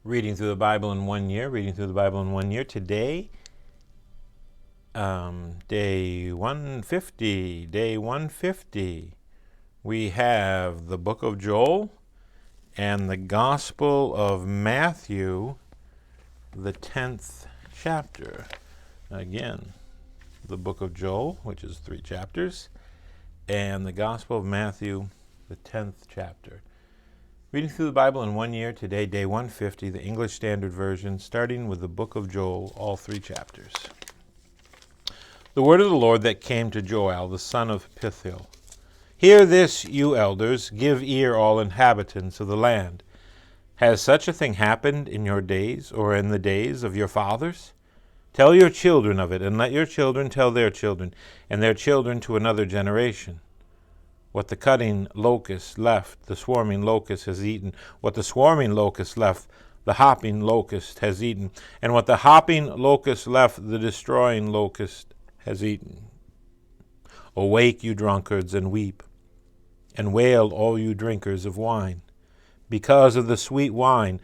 Reading through the Bible in 1 year. Today, day 150. Day 150. We have the book of Joel and the Gospel of Matthew, the 10th chapter. Again, the book of Joel, which is 3 chapters, and the Gospel of Matthew, the 10th chapter. Reading through the Bible in 1 year, today, day 150, the English Standard Version, starting with the book of Joel, all 3 chapters. The word of the Lord that came to Joel, the son of Pethuel. Hear this, you elders, give ear, all inhabitants of the land. Has such a thing happened in your days, or in the days of your fathers? Tell your children of it, and let your children tell their children, and their children to another generation. What the cutting locust left, the swarming locust has eaten. What the swarming locust left, the hopping locust has eaten. And what the hopping locust left, the destroying locust has eaten. Awake, you drunkards, and weep, and wail, all you drinkers of wine, because of the sweet wine,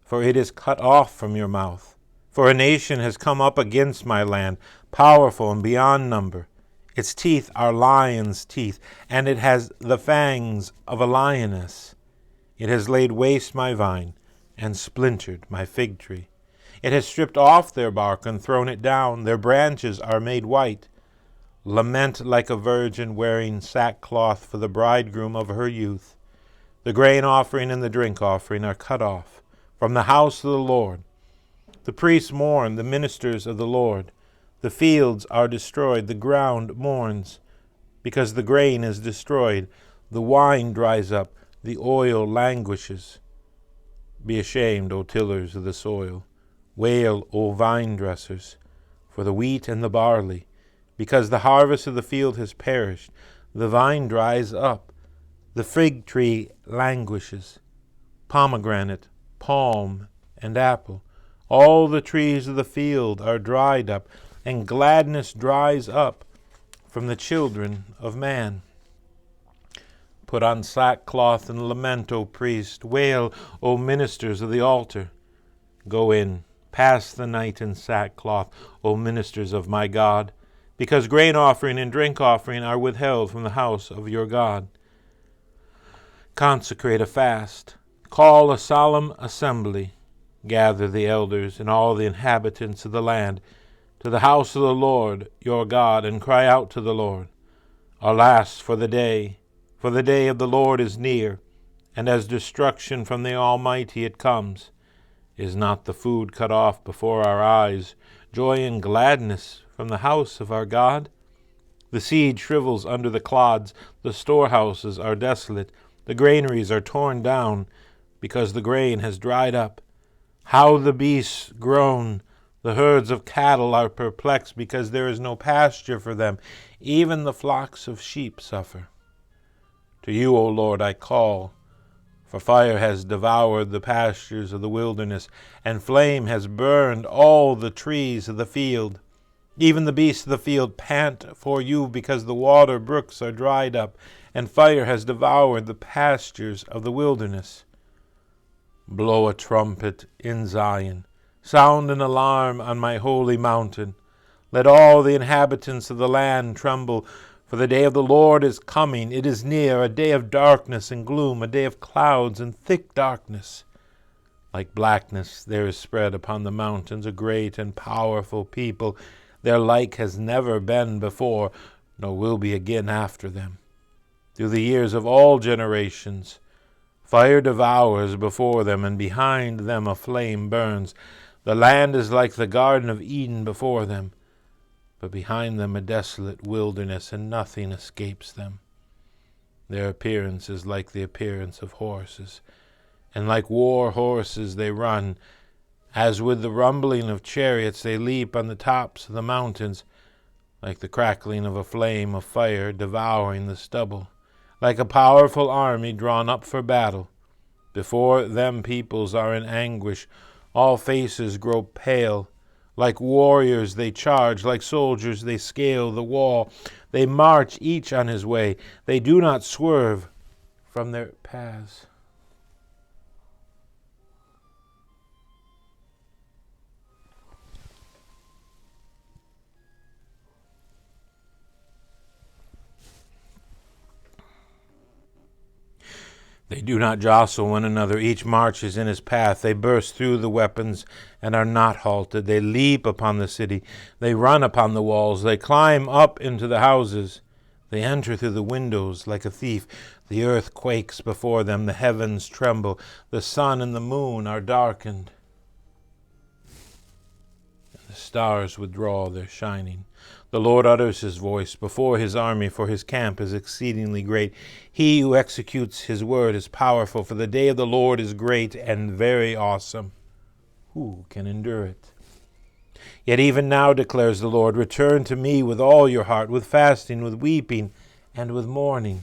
for it is cut off from your mouth. For a nation has come up against my land, powerful and beyond number. Its teeth are lion's teeth, and it has the fangs of a lioness. It has laid waste my vine, and splintered my fig tree. It has stripped off their bark and thrown it down. Their branches are made white. Lament like a virgin wearing sackcloth for the bridegroom of her youth. The grain offering and the drink offering are cut off from the house of the Lord. The priests mourn, the ministers of the Lord. The fields are destroyed, the ground mourns, because the grain is destroyed, the wine dries up, the oil languishes. Be ashamed, O tillers of the soil. Wail, O vine dressers, for the wheat and the barley, because the harvest of the field has perished. The vine dries up, the fig tree languishes. Pomegranate, palm, and apple, all the trees of the field are dried up, and gladness dries up from the children of man. Put on sackcloth and lament, O priest. Wail, O ministers of the altar. Go in, pass the night in sackcloth, O ministers of my God, because grain offering and drink offering are withheld from the house of your God. Consecrate a fast. Call a solemn assembly. Gather the elders and all the inhabitants of the land to the house of the Lord your God, and cry out to the Lord. Alas, for the day of the Lord is near, and as destruction from the Almighty it comes. Is not the food cut off before our eyes, joy and gladness from the house of our God? The seed shrivels under the clods, the storehouses are desolate, the granaries are torn down, because the grain has dried up. How the beasts groan! The herds of cattle are perplexed, because there is no pasture for them. Even the flocks of sheep suffer. To you, O Lord, I call, for fire has devoured the pastures of the wilderness, and flame has burned all the trees of the field. Even the beasts of the field pant for you, because the water brooks are dried up, and fire has devoured the pastures of the wilderness. Blow a trumpet in Zion. Sound an alarm on my holy mountain. Let all the inhabitants of the land tremble, for the day of the Lord is coming. It is near, a day of darkness and gloom, a day of clouds and thick darkness. Like blackness there is spread upon the mountains a great and powerful people. Their like has never been before, nor will be again after them. Through the years of all generations, fire devours before them, and behind them a flame burns. The land is like the Garden of Eden before them, but behind them a desolate wilderness, and nothing escapes them. Their appearance is like the appearance of horses, and like war horses they run. As with the rumbling of chariots they leap on the tops of the mountains, like the crackling of a flame of fire devouring the stubble, like a powerful army drawn up for battle. Before them peoples are in anguish, all faces grow pale. Like warriors they charge, like soldiers they scale the wall. They march each on his way. They do not swerve from their paths. They do not jostle one another. Each marches in his path. They burst through the weapons and are not halted. They leap upon the city. They run upon the walls. They climb up into the houses. They enter through the windows like a thief. The earth quakes before them. The heavens tremble. The sun and the moon are darkened. And the stars withdraw their shining. The Lord utters his voice before his army, for his camp is exceedingly great. He who executes his word is powerful, for the day of the Lord is great and very awesome. Who can endure it? Yet even now, declares the Lord, return to me with all your heart, with fasting, with weeping, and with mourning,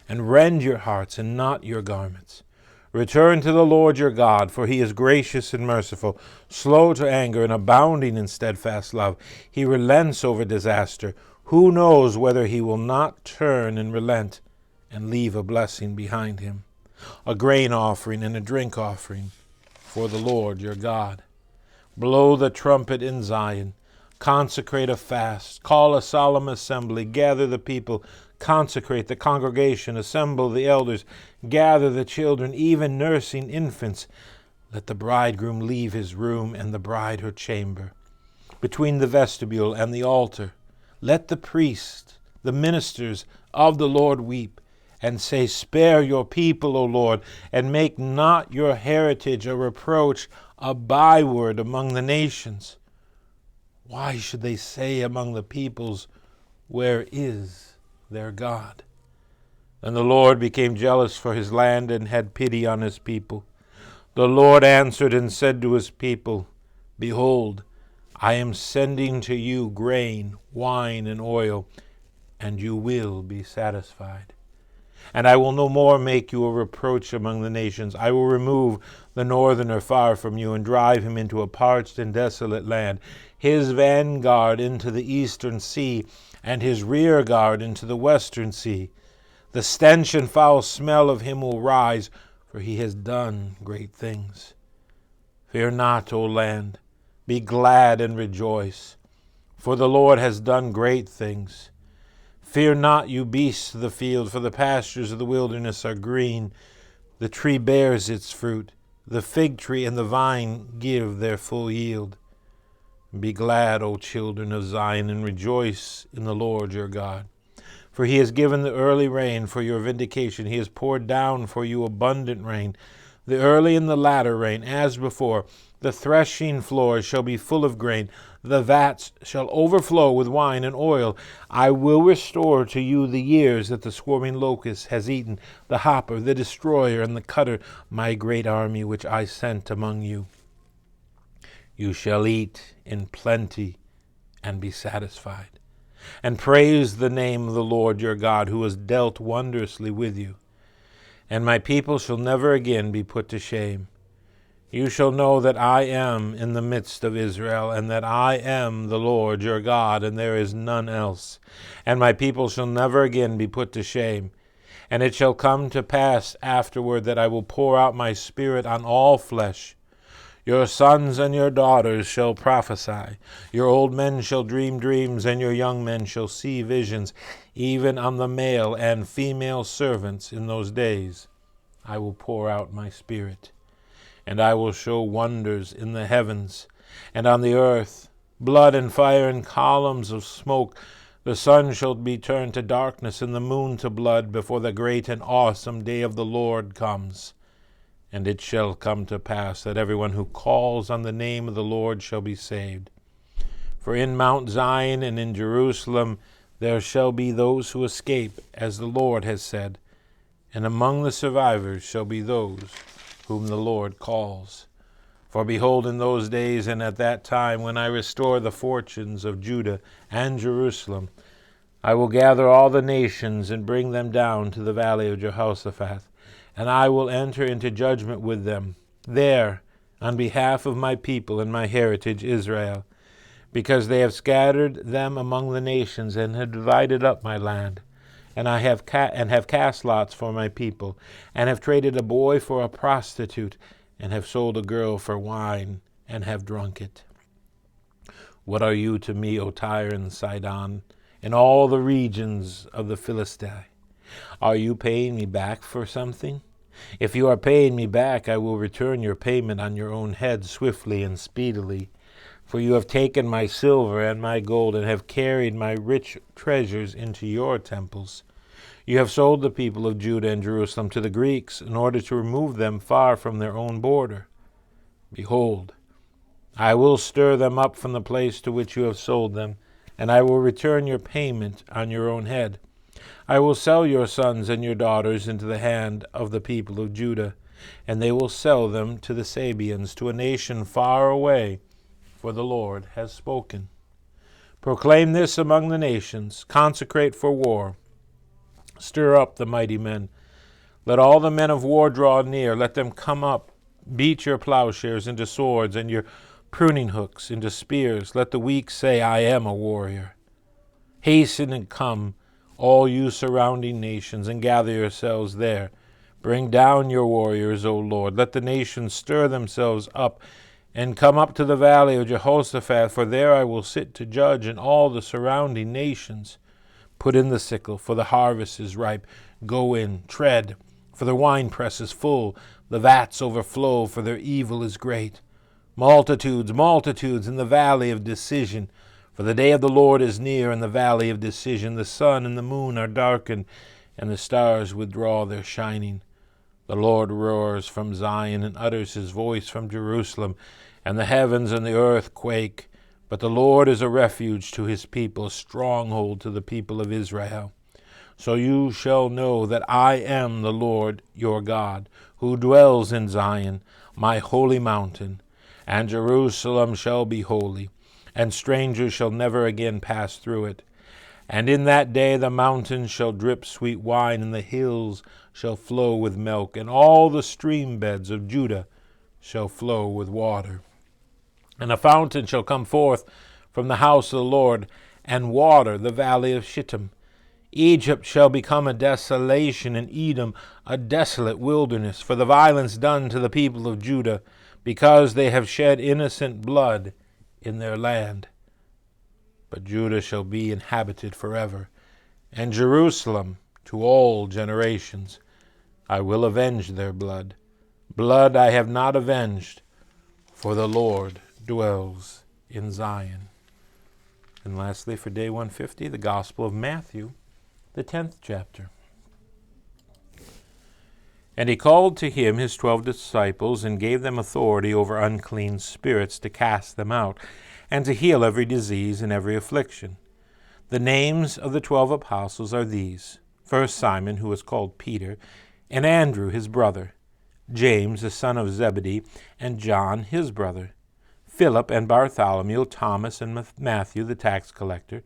and rend your hearts and not your garments. Return to the Lord your God, for he is gracious and merciful, slow to anger and abounding in steadfast love. He relents over disaster. Who knows whether he will not turn and relent and leave a blessing behind him, a grain offering and a drink offering for the Lord your God. Blow the trumpet in Zion, consecrate a fast, call a solemn assembly, gather the people, consecrate the congregation, assemble the elders, gather the children, even nursing infants. Let the bridegroom leave his room and the bride her chamber, between the vestibule and the altar. Let the priests, the ministers of the Lord weep, and say, spare your people, O Lord, and make not your heritage a reproach, a byword among the nations. Why should they say among the peoples, where is their God? And the Lord became jealous for his land and had pity on his people. The Lord answered and said to his people, behold, I am sending to you grain, wine, and oil, and you will be satisfied. And I will no more make you a reproach among the nations. I will remove the northerner far from you and drive him into a parched and desolate land, his vanguard into the eastern sea, and his rear guard into the western sea. The stench and foul smell of him will rise, for he has done great things. Fear not, O land, be glad and rejoice, for the Lord has done great things. Fear not, you beasts of the field, for the pastures of the wilderness are green. The tree bears its fruit. The fig tree and the vine give their full yield. Be glad, O children of Zion, and rejoice in the Lord your God. For he has given the early rain for your vindication. He has poured down for you abundant rain, the early and the latter rain, as before. The threshing floors shall be full of grain. The vats shall overflow with wine and oil. I will restore to you the years that the swarming locust has eaten, the hopper, the destroyer, and the cutter, my great army which I sent among you. You shall eat in plenty and be satisfied, and praise the name of the Lord your God, who has dealt wondrously with you. And my people shall never again be put to shame. You shall know that I am in the midst of Israel, and that I am the Lord your God, and there is none else. And my people shall never again be put to shame. And it shall come to pass afterward that I will pour out my spirit on all flesh. Your sons and your daughters shall prophesy. Your old men shall dream dreams, and your young men shall see visions. Even on the male and female servants in those days I will pour out my spirit. And I will show wonders in the heavens and on the earth, blood and fire and columns of smoke. The sun shall be turned to darkness and the moon to blood before the great and awesome day of the Lord comes. And it shall come to pass that everyone who calls on the name of the Lord shall be saved. For in Mount Zion and in Jerusalem there shall be those who escape, as the Lord has said, and among the survivors shall be those whom the Lord calls. For behold, in those days and at that time, when I restore the fortunes of Judah and Jerusalem, I will gather all the nations and bring them down to the valley of Jehoshaphat, and I will enter into judgment with them there on behalf of my people and my heritage Israel, because they have scattered them among the nations and have divided up my land. And I have cast lots for my people, and have traded a boy for a prostitute, and have sold a girl for wine, and have drunk it. What are you to me, O Tyre and Sidon, and all the regions of the Philistines? Are you paying me back for something? If you are paying me back, I will return your payment on your own head swiftly and speedily. For you have taken my silver and my gold, and have carried my rich treasures into your temples. You have sold the people of Judah and Jerusalem to the Greeks in order to remove them far from their own border. Behold, I will stir them up from the place to which you have sold them, and I will return your payment on your own head. I will sell your sons and your daughters into the hand of the people of Judah, and they will sell them to the Sabeans, to a nation far away, for the Lord has spoken. Proclaim this among the nations, consecrate for war. Stir up the mighty men. Let all the men of war draw near. Let them come up. Beat your plowshares into swords and your pruning hooks into spears. Let the weak say, I am a warrior. Hasten and come, all you surrounding nations, and gather yourselves there. Bring down your warriors, O Lord. Let the nations stir themselves up and come up to the valley of Jehoshaphat, for there I will sit to judge in all the surrounding nations. Put in the sickle, for the harvest is ripe. Go in, tread, for the winepress is full. The vats overflow, for their evil is great. Multitudes, multitudes in the valley of decision. For the day of the Lord is near in the valley of decision. The sun and the moon are darkened, and the stars withdraw their shining. The Lord roars from Zion and utters his voice from Jerusalem, and the heavens and the earth quake. But the Lord is a refuge to his people, a stronghold to the people of Israel. So you shall know that I am the Lord your God, who dwells in Zion, my holy mountain. And Jerusalem shall be holy, and strangers shall never again pass through it. And in that day the mountains shall drip sweet wine, and the hills shall flow with milk, and all the stream beds of Judah shall flow with water. And a fountain shall come forth from the house of the Lord, and water the valley of Shittim. Egypt shall become a desolation, and Edom a desolate wilderness, for the violence done to the people of Judah, because they have shed innocent blood in their land. But Judah shall be inhabited forever, and Jerusalem to all generations. I will avenge their blood. Blood I have not avenged, for the Lord dwells in Zion. And lastly, for day 150, the Gospel of Matthew, the 10th chapter. And he called to him his 12 disciples, and gave them authority over unclean spirits to cast them out, and to heal every disease and every affliction. The names of the 12 apostles are these: first Simon, who was called Peter, and Andrew his brother, James the son of Zebedee, and John his brother, Philip and Bartholomew, Thomas and Matthew the tax collector,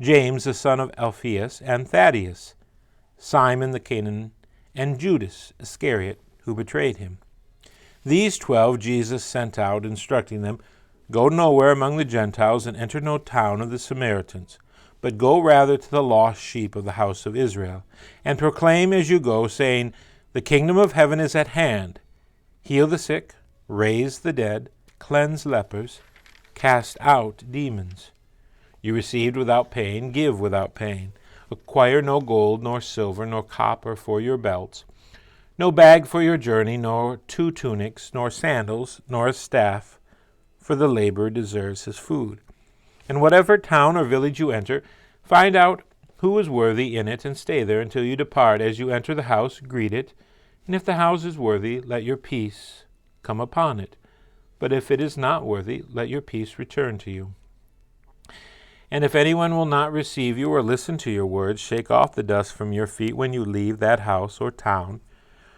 James the son of Alphaeus, and Thaddeus, Simon the Canaan, and Judas Iscariot, who betrayed him. These 12 Jesus sent out, instructing them, Go nowhere among the Gentiles, and enter no town of the Samaritans, but go rather to the lost sheep of the house of Israel, and proclaim as you go, saying, The kingdom of heaven is at hand. Heal the sick, raise the dead, cleanse lepers, cast out demons. You received without paying, give without paying. Acquire no gold, nor silver, nor copper for your belts, no bag for your journey, nor 2 tunics, nor sandals, nor a staff, for the laborer deserves his food. In whatever town or village you enter, find out who is worthy in it, and stay there until you depart. As you enter the house, greet it, and if the house is worthy, let your peace come upon it. But if it is not worthy, let your peace return to you. And if anyone will not receive you or listen to your words, shake off the dust from your feet when you leave that house or town.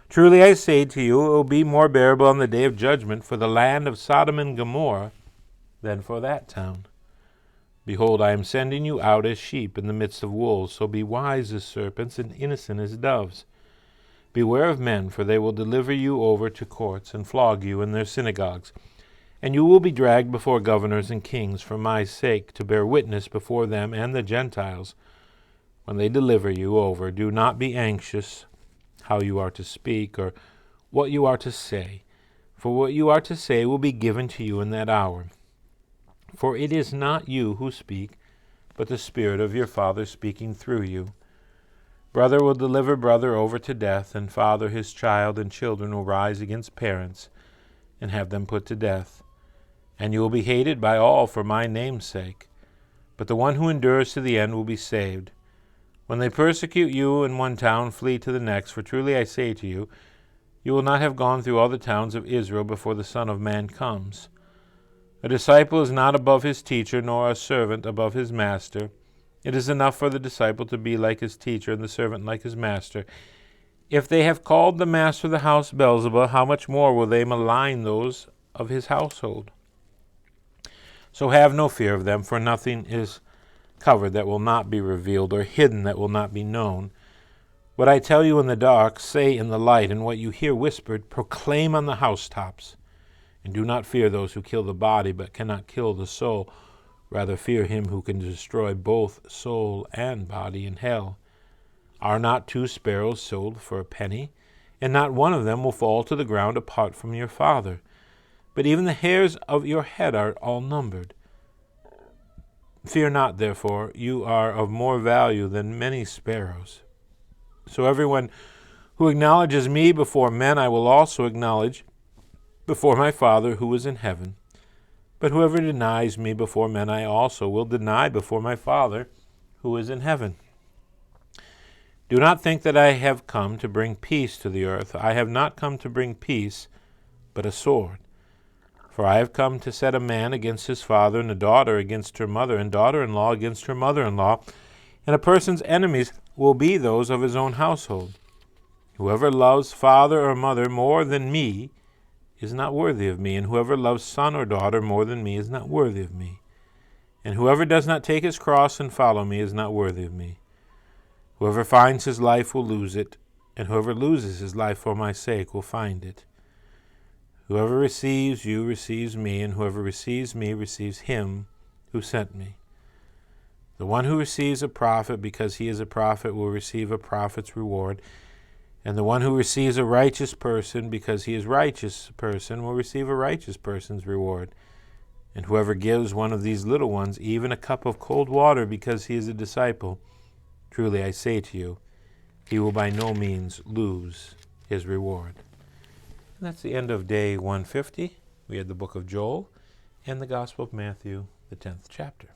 Truly I say to you, it will be more bearable on the day of judgment for the land of Sodom and Gomorrah than for that town. Behold, I am sending you out as sheep in the midst of wolves, so be wise as serpents and innocent as doves. Beware of men, for they will deliver you over to courts and flog you in their synagogues. And you will be dragged before governors and kings for my sake, to bear witness before them and the Gentiles. When they deliver you over, do not be anxious how you are to speak or what you are to say, for what you are to say will be given to you in that hour. For it is not you who speak, but the Spirit of your Father speaking through you. Brother will deliver brother over to death, and father his child, and children will rise against parents and have them put to death. And you will be hated by all for my name's sake. But the one who endures to the end will be saved. When they persecute you in one town, flee to the next, for truly I say to you, you will not have gone through all the towns of Israel before the Son of Man comes. A disciple is not above his teacher, nor a servant above his master. It is enough for the disciple to be like his teacher, and the servant like his master. If they have called the master of the house Beelzebub, how much more will they malign those of his household? So have no fear of them, for nothing is covered that will not be revealed, or hidden that will not be known. What I tell you in the dark, say in the light, and what you hear whispered, proclaim on the housetops. And do not fear those who kill the body, but cannot kill the soul. Rather fear him who can destroy both soul and body in hell. Are not 2 sparrows sold for a penny? And not one of them will fall to the ground apart from your Father. But even the hairs of your head are all numbered. Fear not, therefore, you are of more value than many sparrows. So everyone who acknowledges me before men, I will also acknowledge before my Father who is in heaven. But whoever denies me before men, I also will deny before my Father who is in heaven. Do not think that I have come to bring peace to the earth. I have not come to bring peace, but a sword. For I have come to set a man against his father, and a daughter against her mother, and daughter-in-law against her mother-in-law. And a person's enemies will be those of his own household. Whoever loves father or mother more than me is not worthy of me, and whoever loves son or daughter more than me is not worthy of me. And whoever does not take his cross and follow me is not worthy of me. Whoever finds his life will lose it, and whoever loses his life for my sake will find it. Whoever receives you receives me, and whoever receives me receives him who sent me. The one who receives a prophet because he is a prophet will receive a prophet's reward, and the one who receives a righteous person because he is a righteous person will receive a righteous person's reward. And whoever gives one of these little ones even a cup of cold water because he is a disciple, truly I say to you, he will by no means lose his reward. And that's the end of day 150. We had the book of Joel and the Gospel of Matthew, the 10th chapter.